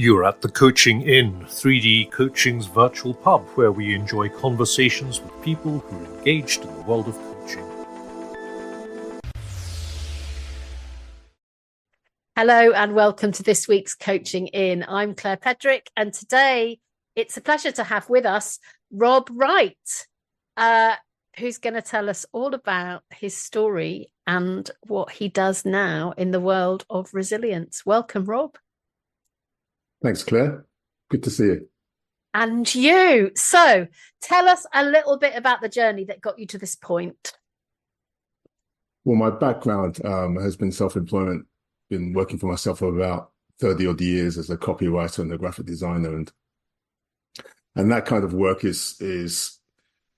You're at the Coaching Inn, 3D Coaching's virtual pub, where we enjoy conversations with people who are engaged in the world of coaching. Hello and welcome to this week's Coaching Inn. I'm Claire Pedrick, and today it's a pleasure to have with us Rob Wright, who's going to tell us all about his story and what he does now in the world of resilience. Welcome, Rob. Thanks, Claire. Good to see you. And you. So tell us a little bit about the journey that got you to this point. Well, my background has been self-employment, been working for myself for about 30 odd years as a copywriter and a graphic designer. And that kind of work is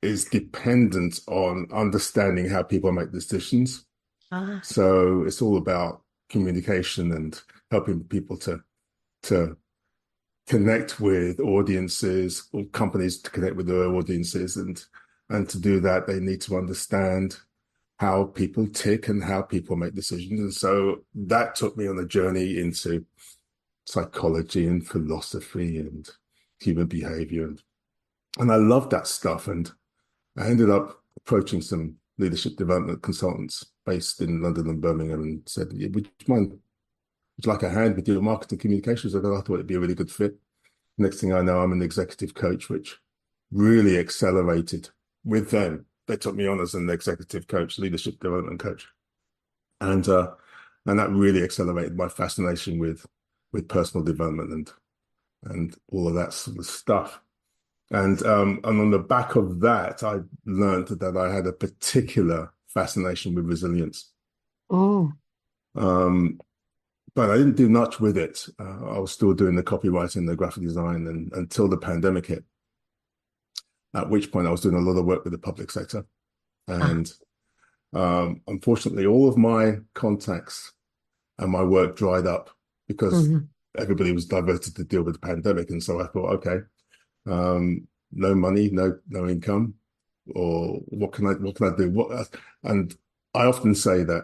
dependent on understanding how people make decisions. So it's all about communication and helping people to connect with audiences, or companies to connect with their audiences. And to do that, they need to understand how people tick and how people make decisions. And so that took me on a journey into psychology and philosophy and human behavior. And I loved that stuff. And I ended up approaching some leadership development consultants based in London and Birmingham and said, would you like a hand with your marketing communications? I thought it'd be a really good fit. Next thing I know, I'm an executive coach, which really accelerated with them. They took me on as an executive coach, leadership development coach. And that really accelerated my fascination with personal development and all of that sort of stuff. And on the back of that, I learned that I had a particular fascination with resilience. But I didn't do much with it. I was still doing the copywriting, the graphic design, and until the pandemic hit, at which point I was doing a lot of work with the public sector. And unfortunately, all of my contacts and my work dried up because everybody was diverted to deal with the pandemic. And so I thought, okay, no money, no income, or what can I do? And I often say that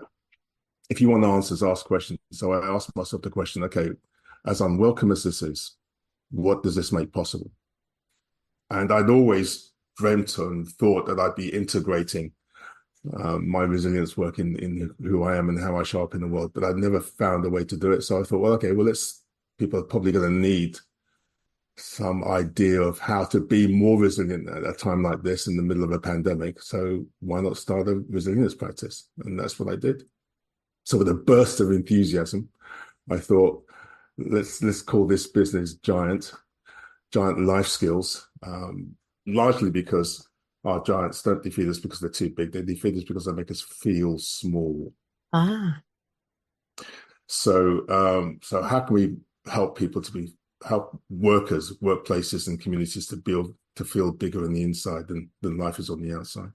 if you want answers, ask questions. So I asked myself the question, okay, as unwelcome as this is, what does this make possible? And I'd always dreamt and thought that I'd be integrating my resilience work in who I am and how I show up in the world, but I'd never found a way to do it. So I thought, well, okay, people are probably going to need some idea of how to be more resilient at a time like this in the middle of a pandemic. So why not start a resilience practice? And that's what I did. So with a burst of enthusiasm, I thought, let's call this business Giant Life Skills, largely because our giants don't defeat us because they're too big. They defeat us because they make us feel small. So how can we help people help workers, workplaces and communities to feel bigger on the inside than life is on the outside?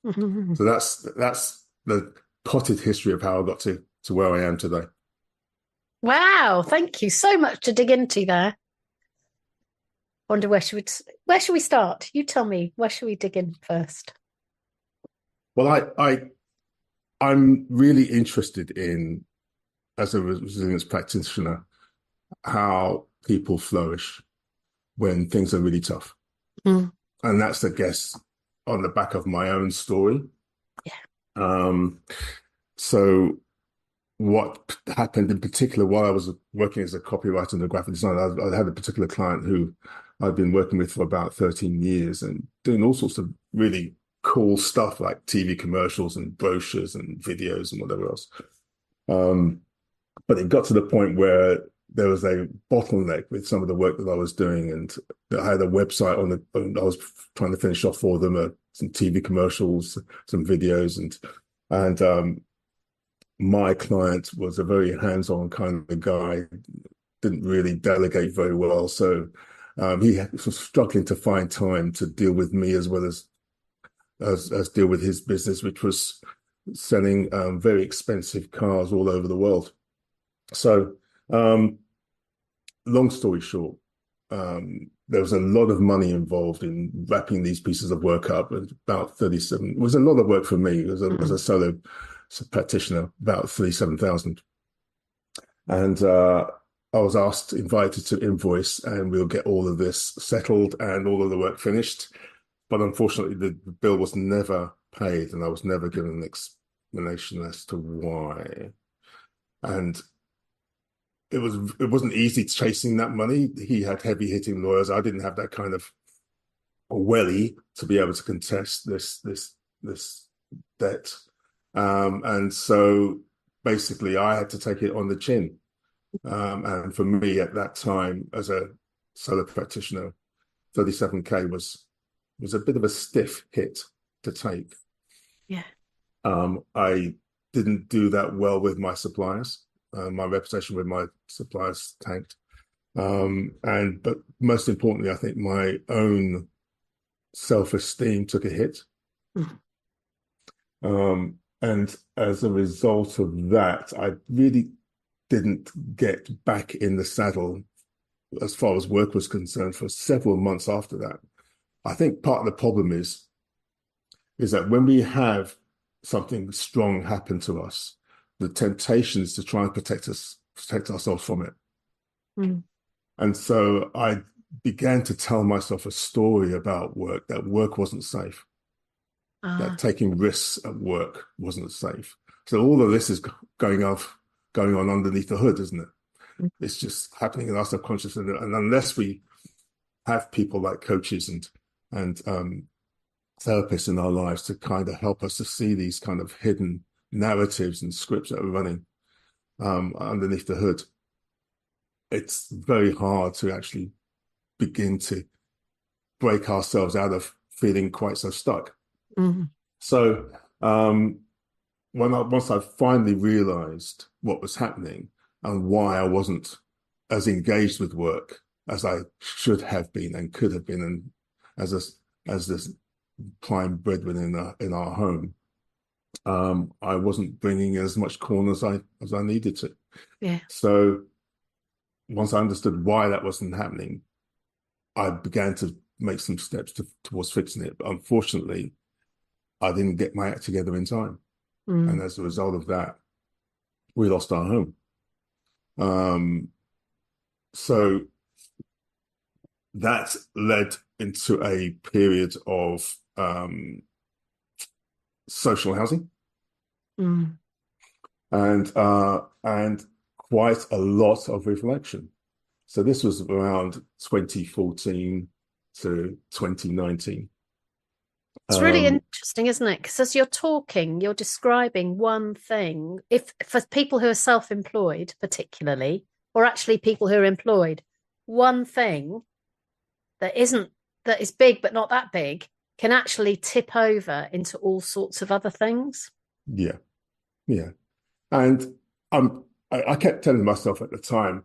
So that's the potted history of how I got to where I am today. Wow, thank you so much to dig into there. Wonder where should we start? You tell me, where should we dig in first? Well, I'm really interested in, as a resilience practitioner, how people flourish when things are really tough. And that's, I guess, on the back of my own story. So what happened in particular while I was working as a copywriter and a graphic designer, I had a particular client who I'd been working with for about 13 years and doing all sorts of really cool stuff like TV commercials and brochures and videos and whatever else. But it got to the point where there was a bottleneck with some of the work that I was doing, and I had a website I was trying to finish off for them, some TV commercials, some videos, and my client was a very hands-on kind of guy, didn't really delegate very well. So he was struggling to find time to deal with me as well as deal with his business, which was selling very expensive cars all over the world. So long story short, there was a lot of money involved in wrapping these pieces of work up. About 37. It was a lot of work for me as a solo practitioner, about 37,000. And I was invited to invoice, and we'll get all of this settled and all of the work finished. But unfortunately, the bill was never paid, and I was never given an explanation as to why. And it wasn't easy chasing that money. He had heavy hitting lawyers. I didn't have that kind of welly to be able to contest this debt. And so basically I had to take it on the chin. And for me at that time, as a solo practitioner, 37K was a bit of a stiff hit to take. Yeah. I didn't do that well with my suppliers. My reputation with my suppliers tanked. But most importantly, I think my own self-esteem took a hit. And as a result of that, I really didn't get back in the saddle as far as work was concerned for several months after that. I think part of the problem is that when we have something strong happen to us, the temptation is to try and protect ourselves from it. And so I began to tell myself a story about work, that work wasn't safe, that taking risks at work wasn't safe. So all of this is going on underneath the hood, isn't it? It's just happening in our subconscious. And unless we have people like coaches and therapists in our lives to kind of help us to see these kind of hidden narratives and scripts that are running underneath the hood, it's very hard to actually begin to break ourselves out of feeling quite so stuck. So once I finally realized what was happening and why I wasn't as engaged with work as I should have been and could have been, and as this prime breadwinner in our home, I wasn't bringing in as much corn as I needed to. Yeah. So once I understood why that wasn't happening, I began to make some steps towards fixing it. But unfortunately, I didn't get my act together in time. And as a result of that, we lost our home. So that led into a period of social housing. And quite a lot of reflection. So this was around 2014 to 2019. It's really interesting, isn't it? Because as you're talking, you're describing one thing. If for people who are self-employed, particularly, or actually people who are employed, one thing that is big but not that big can actually tip over into all sorts of other things. Yeah. And I kept telling myself at the time,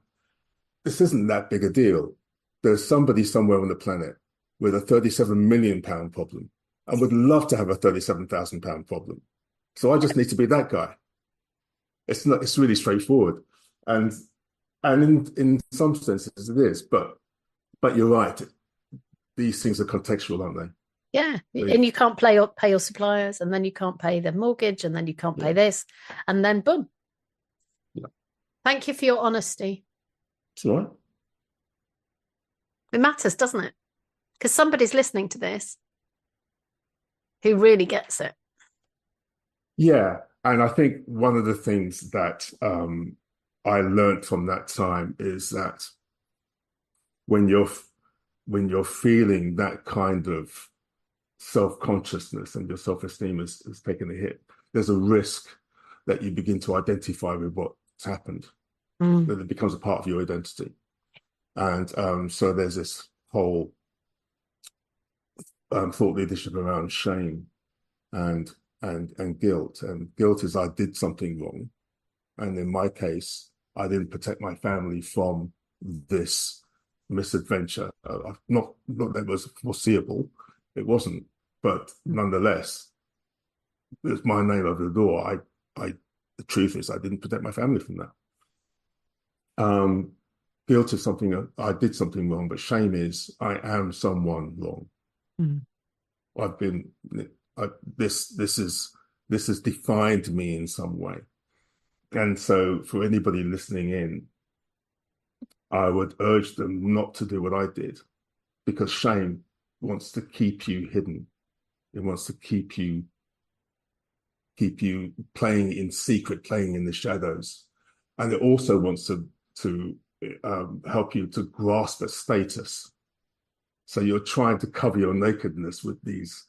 this isn't that big a deal. There's somebody somewhere on the planet with a £37 million problem and would love to have a £37,000 problem. So I just need to be that guy. It's really straightforward. And in some senses it is, but you're right. These things are contextual, aren't they? Yeah. And you can't pay your suppliers, and then you can't pay their mortgage, and then you can't pay this, and then boom. Yeah. Thank you for your honesty. It's all right. It matters, doesn't it? Because somebody's listening to this who really gets it. Yeah. And I think one of the things that I learned from that time is that when you're feeling that kind of self-consciousness and your self-esteem is taking a hit, there's a risk that you begin to identify with what's happened, that it becomes a part of your identity. And so there's this whole thought leadership around shame and guilt. And guilt is I did something wrong. And in my case, I didn't protect my family from this misadventure. Not that it was foreseeable. It wasn't. But nonetheless, it's my name over the door. The truth is I didn't protect my family from that. Guilt is something I did something wrong, but shame is I am someone wrong. This has defined me in some way. And so for anybody listening in, I would urge them not to do what I did, because shame wants to keep you hidden. It wants to keep you playing in secret, playing in the shadows. And it also wants to help you to grasp a status. So you're trying to cover your nakedness with this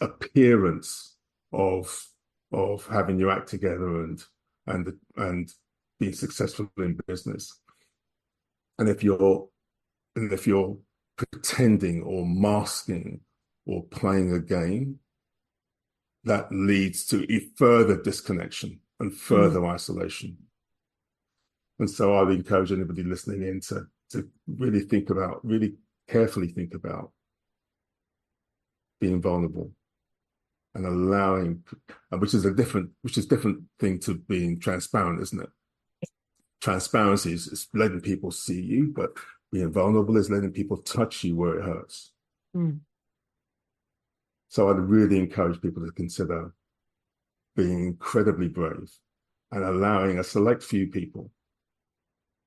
appearance of having your act together and being successful in business. And if you're pretending or masking or playing a game, that leads to a further disconnection and further isolation. And so I would encourage anybody listening in to really carefully think about being vulnerable and allowing, which is different thing to being transparent, isn't it? Transparency is letting people see you, but being vulnerable is letting people touch you where it hurts. So I'd really encourage people to consider being incredibly brave and allowing a select few people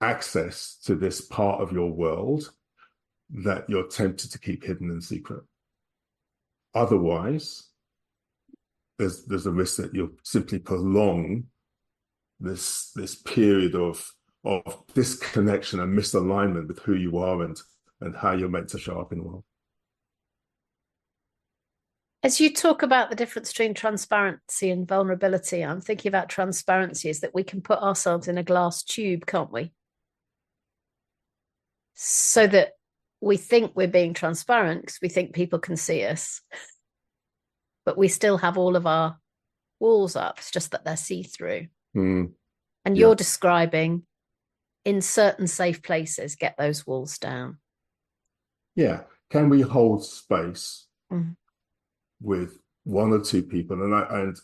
access to this part of your world that you're tempted to keep hidden and secret. Otherwise, there's a risk that you'll simply prolong this period of disconnection and misalignment with who you are and how you're meant to show up in the world. As you talk about the difference between transparency and vulnerability, I'm thinking about transparency is that we can put ourselves in a glass tube, can't we? So that we think we're being transparent because we think people can see us, but we still have all of our walls up. It's just that they're see-through. And you're describing in certain safe places, get those walls down. Yeah. Can we hold space with one or two people? And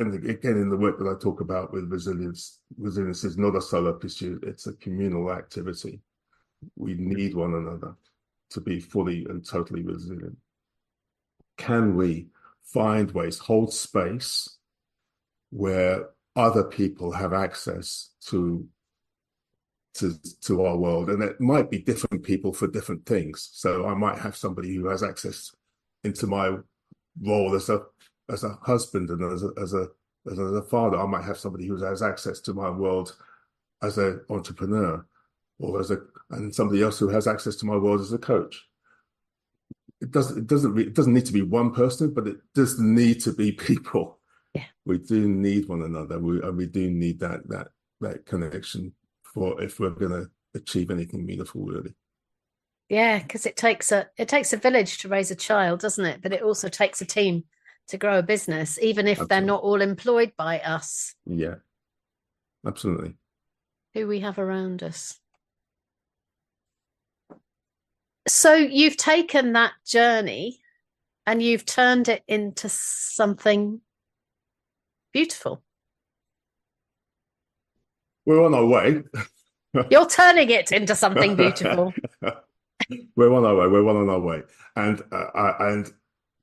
again, in the work that I talk about with resilience is not a solo pursuit, it's a communal activity. We need one another to be fully and totally resilient. Can we find ways, hold space where other people have access to our world? And it might be different people for different things. So I might have somebody who has access into my role as a husband and as a father. I might have somebody who has access to my world as an entrepreneur, or and somebody else who has access to my world as a coach. It doesn't need to be one person, but it does need to be people. Yeah. We do need one another. We do need that connection if we're going to achieve anything meaningful, really. Yeah, because it takes a village to raise a child, doesn't it? But it also takes a team to grow a business, even if they're not all employed by us. Yeah, absolutely. Who we have around us. So you've taken that journey and you've turned it into something beautiful. We're on our way. You're turning it into something beautiful. We're on our way.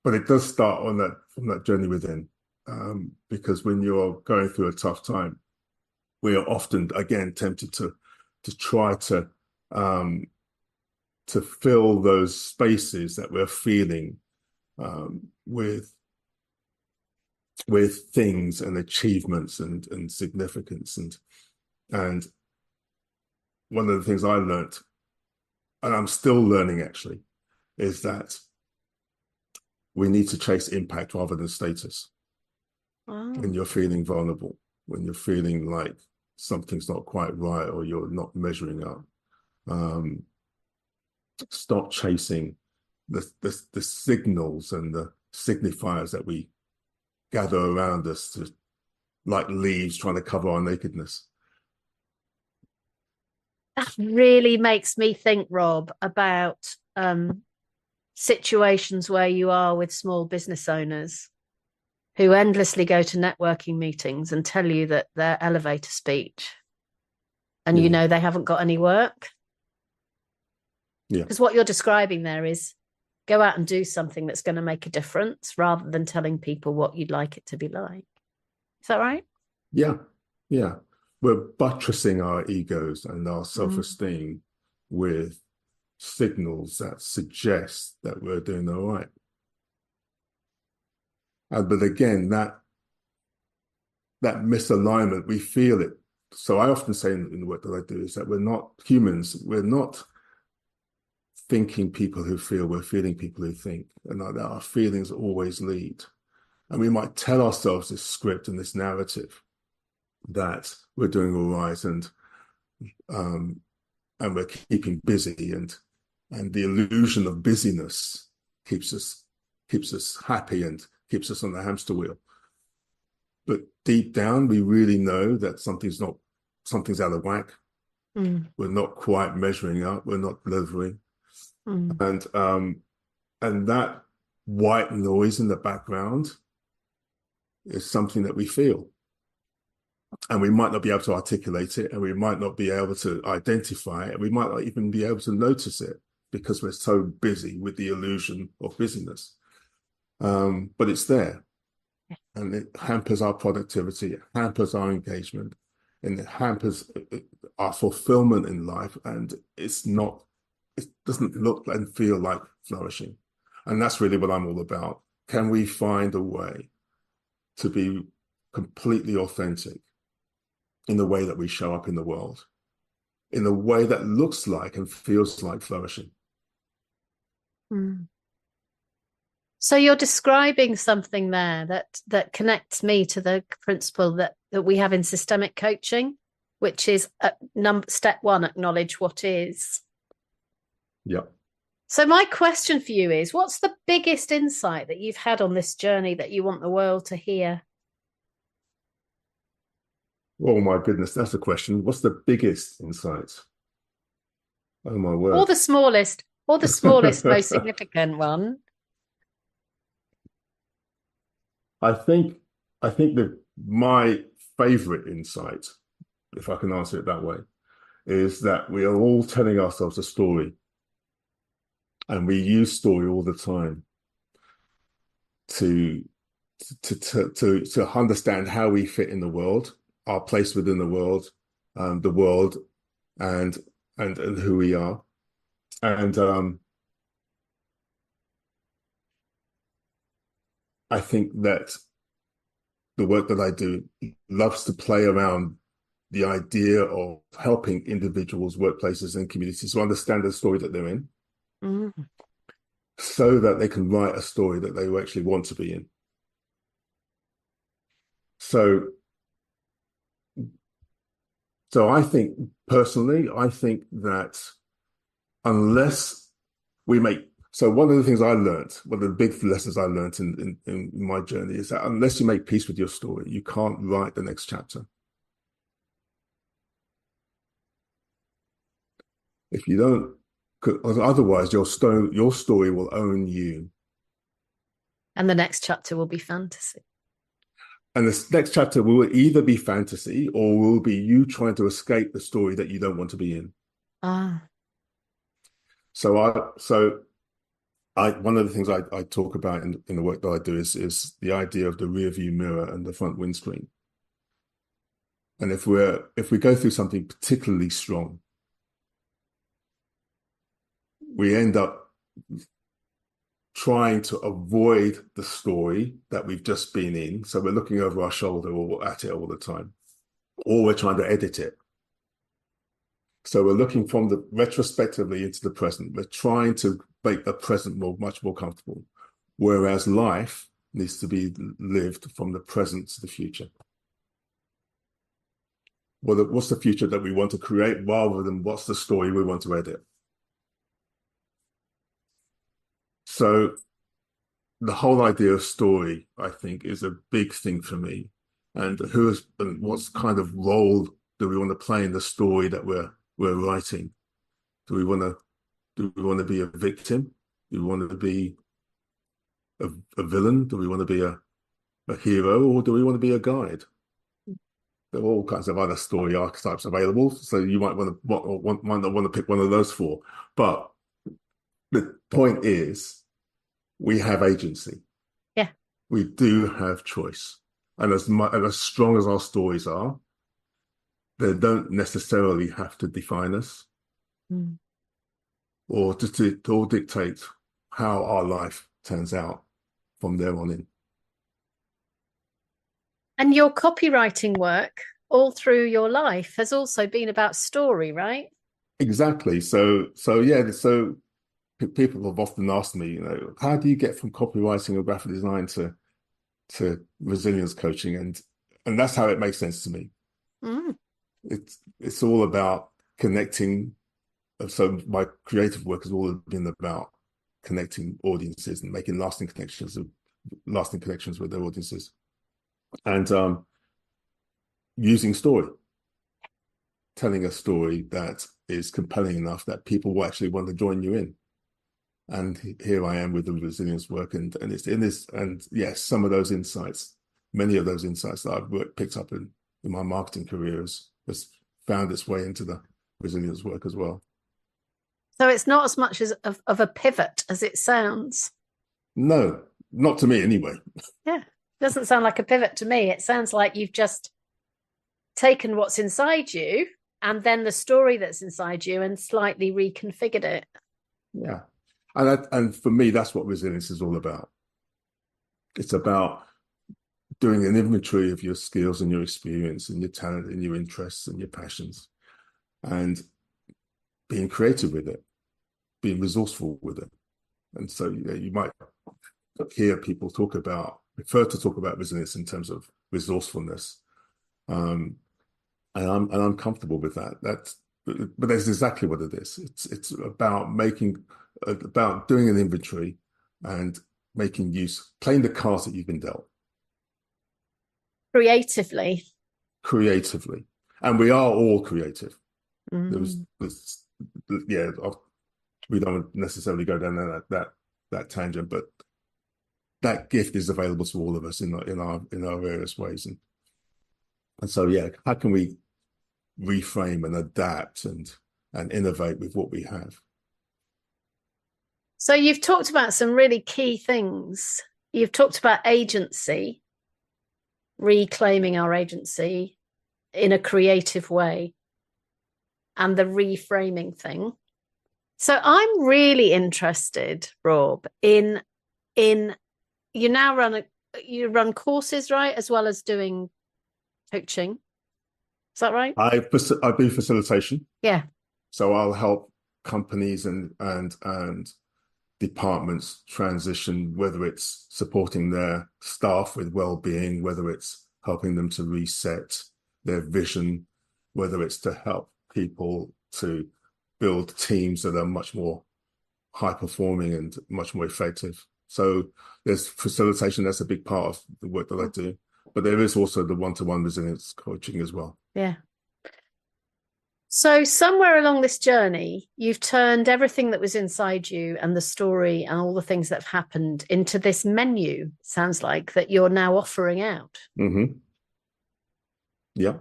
But it does start from that journey within. Because when you're going through a tough time, we are often, again, tempted to try to fill those spaces that we're feeling with things and achievements and significance. And one of the things I learned, and I'm still learning actually, is that we need to chase impact rather than status. Wow. When you're feeling vulnerable, when you're feeling like something's not quite right or you're not measuring up, stop chasing the signals and the signifiers that we gather around us like leaves trying to cover our nakedness. That really makes me think, Rob, about situations where you are with small business owners who endlessly go to networking meetings and tell you that they're elevator speech and you know they haven't got any work. Yeah. Because what you're describing there is go out and do something that's going to make a difference rather than telling people what you'd like it to be like. Is that right? Yeah. Yeah. we're buttressing our egos and our self-esteem with signals that suggest that we're doing all right. But again, that misalignment, we feel it. So I often say in the work that I do is that we're not humans. We're not thinking people who feel, we're feeling people who think, and that our feelings always lead. And we might tell ourselves this script and this narrative that we're doing all right and we're keeping busy, and the illusion of busyness keeps us happy and keeps us on the hamster wheel. But deep down, we really know that something's out of whack. We're not quite measuring up. We're not delivering. And that white noise in the background is something that we feel. And we might not be able to articulate it, and we might not be able to identify it, and we might not even be able to notice it because we're so busy with the illusion of busyness. But it's there. And it hampers our productivity, it hampers our engagement, and it hampers our fulfillment in life. And it doesn't look and feel like flourishing. And that's really what I'm all about. Can we find a way to be completely authentic in the way that we show up in the world, in a way that looks like and feels like flourishing? So you're describing something there that connects me to the principle that we have in systemic coaching, which is step one, acknowledge what is. Yeah. So my question for you is, what's the biggest insight that you've had on this journey that you want the world to hear? Oh my goodness, that's a question. What's the biggest insight? Oh my word. Or the smallest, most significant one. I think that my favorite insight, if I can answer it that way, is that we are all telling ourselves a story. And we use story all the time to understand how we fit in the world, our place within the world, and who we are. And I think that the work that I do loves to play around the idea of helping individuals, workplaces, and communities to understand the story that they're in, so that they can write a story that they actually want to be in. So I think, personally, that unless we make, so one of the things I learned, one of the big lessons I learned in my journey is that unless you make peace with your story, you can't write the next chapter. If you don't, otherwise your story will own you. And the next chapter will be fantasy. And the next chapter will either be fantasy or will be you trying to escape the story that you don't want to be in. So one of the things I talk about in the work that I do is the idea of the rear view mirror and the front windscreen. And if we go through something particularly strong, we end up trying to avoid the story that we've just been in. So we're looking over our shoulder or at it all the time, or we're trying to edit it. So we're looking from the retrospectively into the present. We're trying to make the present much more comfortable, whereas life needs to be lived from the present to the future. Well, what's the future that we want to create rather than what's the story we want to edit? So the whole idea of story, I think, is a big thing for me. And what kind of role do we want to play in the story that we're writing? Do we want to be a victim? Do we want to be a villain? Do we want to be a hero, or do we want to be a guide? There are all kinds of other story archetypes available, so you might not want to pick one of those four. But the point is, we have agency. Yeah, we do have choice, and as strong as our stories are, they don't necessarily have to define us or to dictate how our life turns out from there on in. And your copywriting work all through your life has also been about story, right? Exactly. So people have often asked me, how do you get from copywriting or graphic design to resilience coaching? And that's how it makes sense to me. It's all about connecting. So my creative work has all been about connecting audiences and making lasting connections with their audiences, and using story, telling a story that is compelling enough that people will actually want to join you in. And here I am with the resilience work, and it's in this, and yes, some of those insights, many of those insights that I've picked up in my marketing career has found its way into the resilience work as well. So it's not as much as of a pivot as it sounds. No, not to me anyway. Yeah, doesn't sound like a pivot to me. It sounds like you've just taken what's inside you and then the story that's inside you and slightly reconfigured it. Yeah. And for me, that's what resilience is all about. It's about doing an inventory of your skills and your experience and your talent and your interests and your passions, and being creative with it, being resourceful with it. And so you might hear people prefer to talk about resilience in terms of resourcefulness. And I'm comfortable with that. But that's exactly what it is. It's about doing an inventory and playing the cards that you've been dealt. Creatively. And we are all creative. We don't necessarily go down that tangent, but that gift is available to all of us in our various ways. And so, how can we reframe and adapt and innovate with what we have? So you've talked about some really key things. You've talked about agency, reclaiming our agency in a creative way, and the reframing thing. So I'm really interested, Rob, in you now run courses, right, as well as doing coaching. Is that right? I do facilitation. Yeah. So I'll help companies and departments transition, whether it's supporting their staff with well-being, whether it's helping them to reset their vision, whether it's to help people to build teams that are much more high-performing and much more effective. So there's facilitation, that's a big part of the work that I do. But there is also the one-to-one resilience coaching as well. Yeah. So somewhere along this journey, you've turned everything that was inside you and the story and all the things that have happened into this menu, sounds like, that you're now offering out. Mm-hmm. Yeah.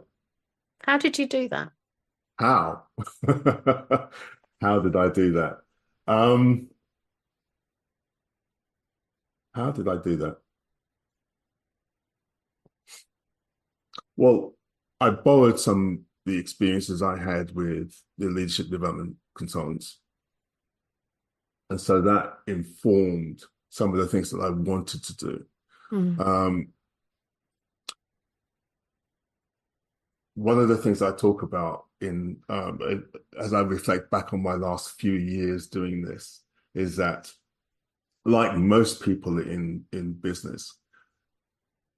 How did you do that? How? How did I do that? How did I do that? Well, I borrowed the experiences I had with the leadership development consultants. And so that informed some of the things that I wanted to do. One of the things I talk about as I reflect back on my last few years doing this is that, like most people in business,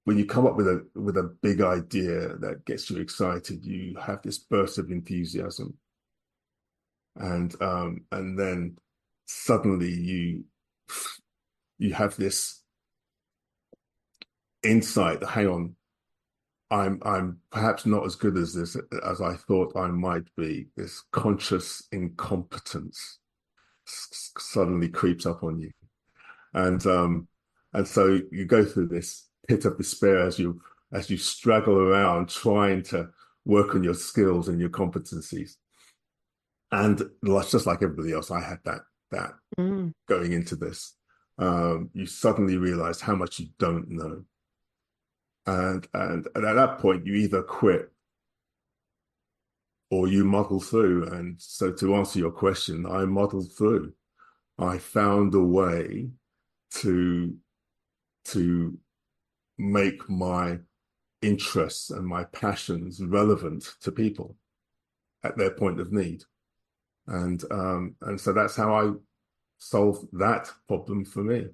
when you come up with a big idea that gets you excited, you have this burst of enthusiasm, and then suddenly you have this insight that, hang on, I'm perhaps not as good as this as I thought I might be. This conscious incompetence suddenly creeps up on you, and so you go through this pit of despair as you straggle around trying to work on your skills and your competencies. And just like everybody else, I had that going into this. You suddenly realize how much you don't know. And at that point, you either quit or you muddle through. And so to answer your question, I muddled through. I found a way to make my interests and my passions relevant to people at their point of need. And so that's how I solved that problem for me.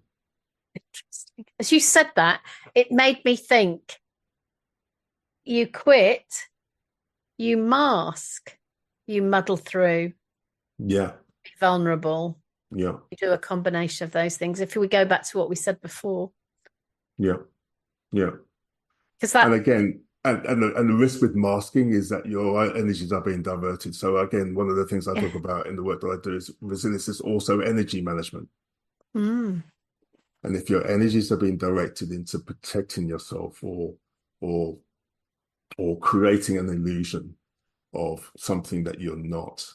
Interesting. As you said that, it made me think, you quit, you mask, you muddle through, Yeah. be vulnerable. Yeah. You do a combination of those things. If we go back to what we said before. Yeah. Yeah. Because that, and again, and the risk with masking is that your energies are being diverted. So again, one of the things I talk about in the work that I do is resilience is also energy management. Mm. And if your energies are being directed into protecting yourself or creating an illusion of something that you're not,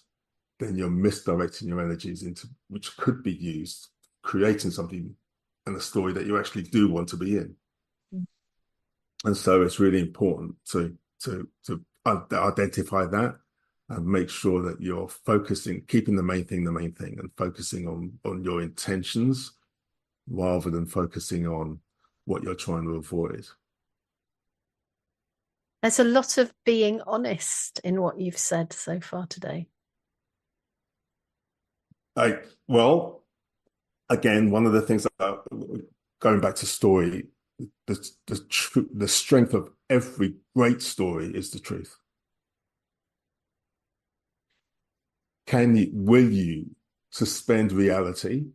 then you're misdirecting your energies into which could be used creating something and a story that you actually do want to be in. And so it's really important to identify that and make sure that you're focusing, keeping the main thing, and focusing on your intentions rather than focusing on what you're trying to avoid. There's a lot of being honest in what you've said so far today. Well, again, one of the things about going back to story, the strength of every great story is the truth. Will you suspend reality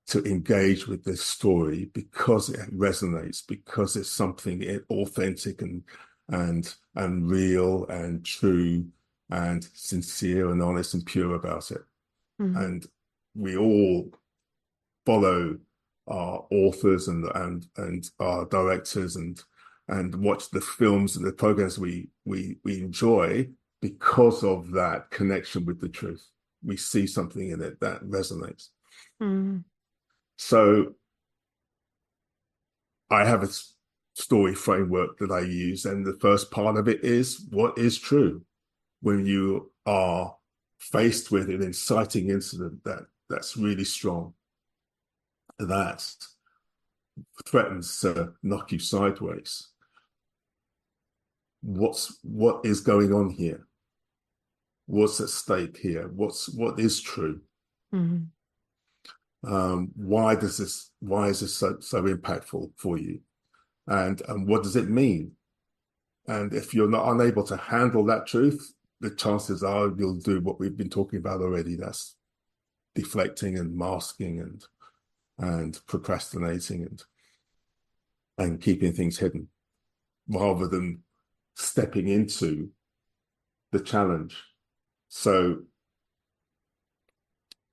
to engage with this story because it resonates, because it's something authentic and real and true and sincere and honest and pure about it? Mm-hmm. And we all follow our authors and our directors and watch the films and the programs we enjoy because of that connection with the truth. We see something in it that resonates. Mm. So I have a story framework that I use, and the first part of it is what is true. When you are faced with an inciting incident that's really strong, that threatens to knock you sideways, what is going on here? What's at stake here? What is true? Mm-hmm. Why is this so impactful for you? And what does it mean? And if you're not unable to handle that truth, the chances are you'll do what we've been talking about already. That's deflecting and masking and procrastinating and keeping things hidden rather than stepping into the challenge. So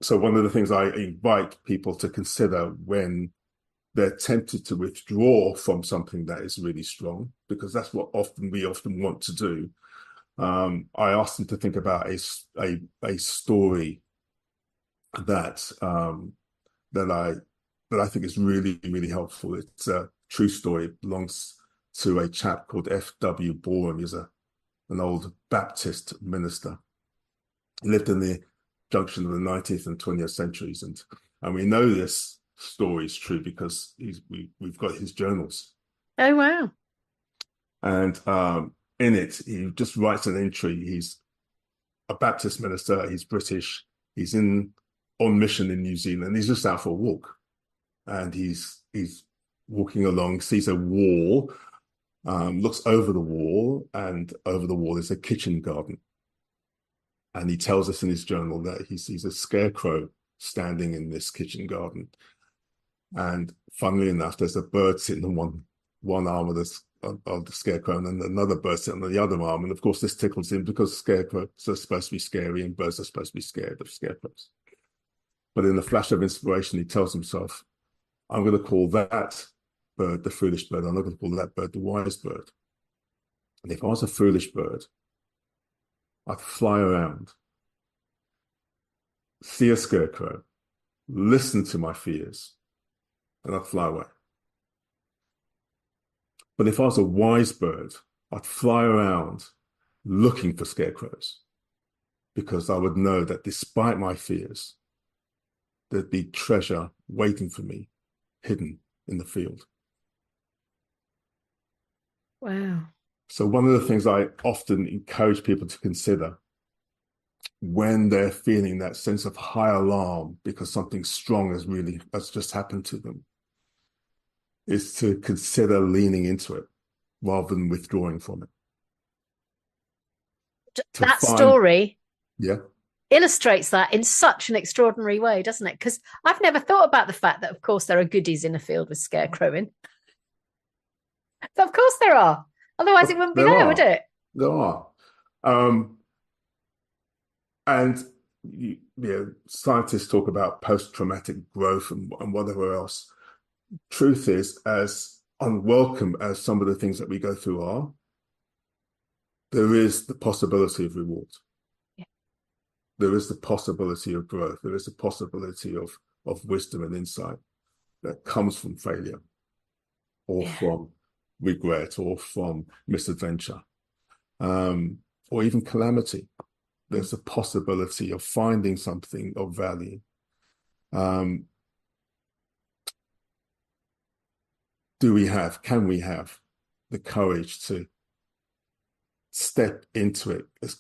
one of the things I invite people to consider when they're tempted to withdraw from something that is really strong, because that's what we often want to do. I ask them to think about a story that I think is really, really helpful. It's a true story. It belongs to a chap called F.W. Borum. He's an old Baptist minister. He lived in the junction of the 19th and 20th centuries, and we know this story is true because we've got his journals. Oh wow! And in it, he just writes an entry. He's a Baptist minister. He's British. He's on mission in New Zealand. He's just out for a walk, and he's walking along, sees a wall, looks over the wall, and over the wall is a kitchen garden. And he tells us in his journal that he sees a scarecrow standing in this kitchen garden. And funnily enough, there's a bird sitting on one arm of the scarecrow, and then another bird sitting on the other arm. And of course, this tickles him because scarecrows are supposed to be scary and birds are supposed to be scared of scarecrows. But in a flash of inspiration, he tells himself, I'm going to call that bird the foolish bird. I'm not going to call that bird the wise bird. And if I was a foolish bird, I'd fly around, see a scarecrow, listen to my fears, and I'd fly away. But if I was a wise bird, I'd fly around looking for scarecrows, because I would know that despite my fears, there'd be treasure waiting for me, hidden in the field. Wow. So one of the things I often encourage people to consider when they're feeling that sense of high alarm because something strong has just happened to them is to consider leaning into it rather than withdrawing from it. That story yeah, illustrates that in such an extraordinary way, doesn't it? Because I've never thought about the fact that, of course, there are goodies in a field with scarecrowing. But of course there are. Otherwise, it wouldn't be there, would it? There are. And scientists talk about post-traumatic growth and whatever else. Truth is, as unwelcome as some of the things that we go through are, there is the possibility of reward. Yeah. There is the possibility of growth. There is the possibility of wisdom and insight that comes from failure or from regret or from misadventure, or even calamity. There's a possibility of finding something of value. Can we have the courage to step into it as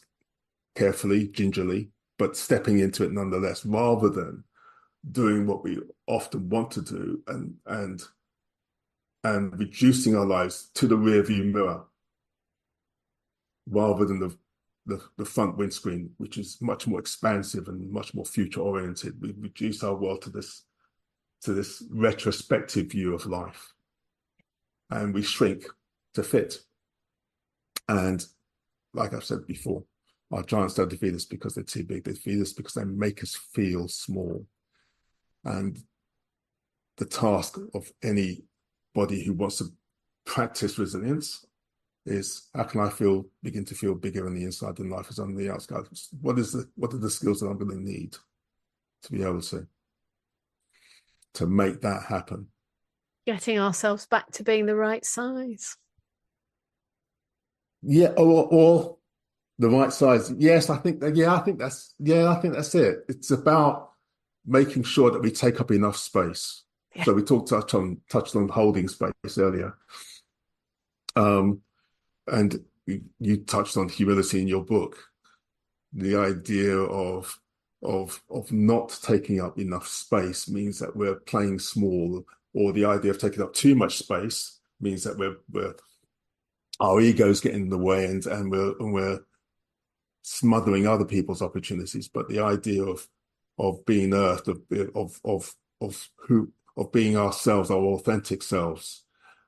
carefully, gingerly, but stepping into it nonetheless, rather than doing what we often want to do and reducing our lives to the rearview mirror, rather than the front windscreen, which is much more expansive and much more future oriented. We reduce our world to this retrospective view of life, and we shrink to fit. And like I've said before, our giants don't defeat us because they're too big. They defeat us because they make us feel small. And the task of anybody who wants to practice resilience is, how can I begin to feel bigger on the inside than life is on the outside? What are the skills that I'm going to need to be able to make that happen? Getting ourselves back to being the right size. Yeah, or the right size. Yes, I think that's it. It's about making sure that we take up enough space. Yeah. So we touched on holding space earlier. And you touched on humility in your book. The idea of not taking up enough space means that we're playing small, or the idea of taking up too much space means that we're our egos get in the way and we're smothering other people's opportunities. But the idea of being earth, of being ourselves, our authentic selves,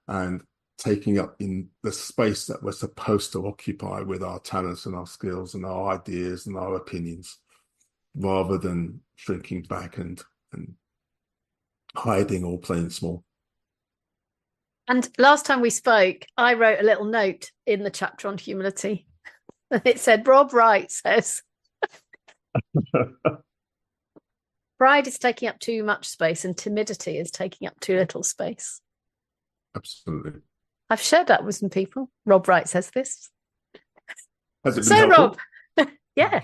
and taking up in the space that we're supposed to occupy with our talents and our skills and our ideas and our opinions, rather than shrinking back and hiding or playing small. And last time we spoke, I wrote a little note in the chapter on humility. And it said, Rob Wright says, pride is taking up too much space and timidity is taking up too little space. Absolutely. I've shared that with some people. Rob Wright says this. Has it been helpful? Rob, yeah.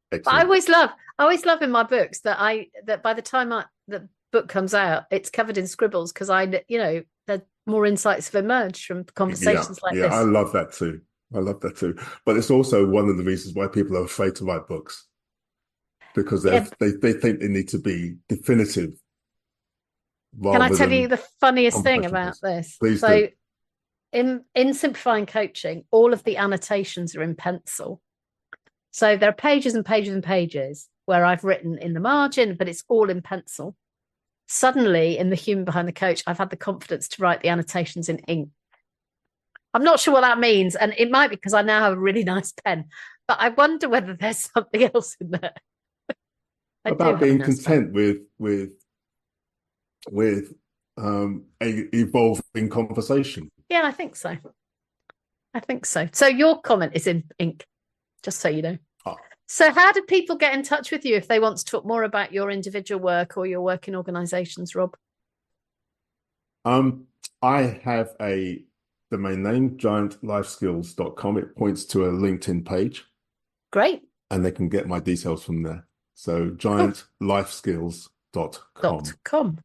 But I always love in my books that by the time the book comes out, it's covered in scribbles, because the more insights have emerged from conversations like this. I love that too. But it's also one of the reasons why people are afraid to write books, because they think they need to be definitive. Can I tell you the funniest thing about this? Please do. In Simplifying Coaching, all of the annotations are in pencil. So there are pages and pages and pages where I've written in the margin, but it's all in pencil. Suddenly, in The Human Behind the Coach, I've had the confidence to write the annotations in ink. I'm not sure what that means, and it might be because I now have a really nice pen, but I wonder whether there's something else in there. About being content with a evolving conversation. Yeah, I think so. So your comment is in ink, just so you know. Oh. So how do people get in touch with you if they want to talk more about your individual work or your work in organizations, Rob? I have domain name, giantlifeskills.com. It points to a LinkedIn page. Great. And they can get my details from there. So giantlifeskills.com. .com.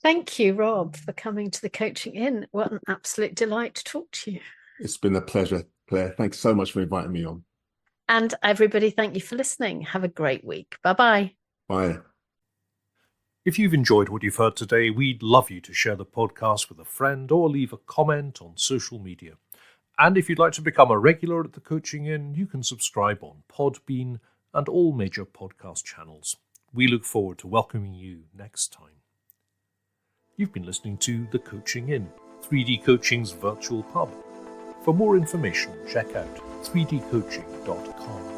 Thank you, Rob, for coming to the Coaching In. What an absolute delight to talk to you. It's been a pleasure, Claire. Thanks so much for inviting me on. And everybody, thank you for listening. Have a great week. Bye-bye. Bye. If you've enjoyed what you've heard today, we'd love you to share the podcast with a friend or leave a comment on social media. And if you'd like to become a regular at the Coaching In, you can subscribe on Podbean and all major podcast channels. We look forward to welcoming you next time. You've been listening to The Coaching In, 3D Coaching's virtual pub. For more information, check out 3dcoaching.com.